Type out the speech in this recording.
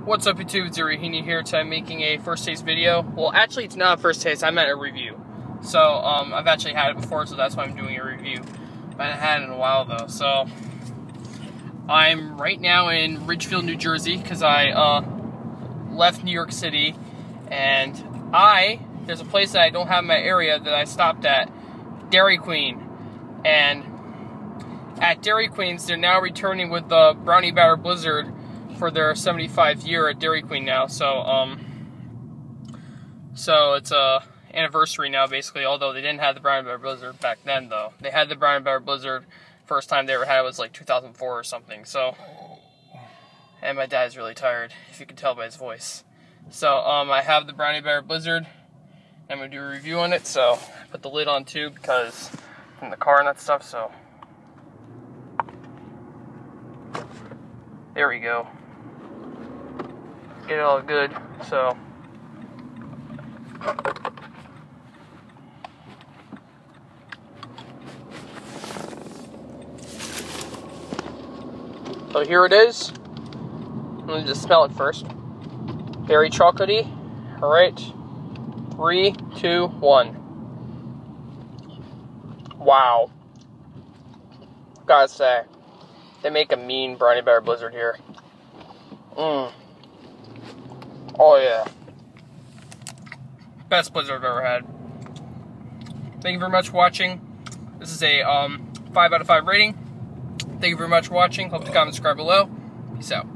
What's up YouTube, it's Rahini here. Today I'm making a first taste video. Well, actually it's not a first taste, I meant a review. So, I've actually had it before, so that's why I'm doing a review. I haven't had it in a while though, so. I'm right now in Ridgefield, New Jersey, because I left New York City, and there's a place that I don't have in my area that I stopped at, Dairy Queen. And at Dairy Queen's, they're now returning with the Brownie Batter Blizzard for their 75th year at Dairy Queen now. So it's a anniversary now, basically. Although they didn't have the Brownie Batter Blizzard back then, though. They had the Brownie Batter Blizzard. First time they ever had it was like 2004 or something. So, and my dad's really tired, if you can tell by his voice. So I have the Brownie Batter Blizzard. I'm gonna do a review on it. So I put the lid on too because from the car and that stuff. So there we go. Get it all good. So here it is. Let me just smell it first. Very chocolatey. Alright. 3, 2, 1. Wow. Gotta say, they make a mean Brownie Batter Blizzard here. Oh yeah. Best Blizzard I've ever had. Thank you very much for watching. This is a 5 out of 5 rating. Thank you very much for watching. Hope to comment, subscribe below. Peace out.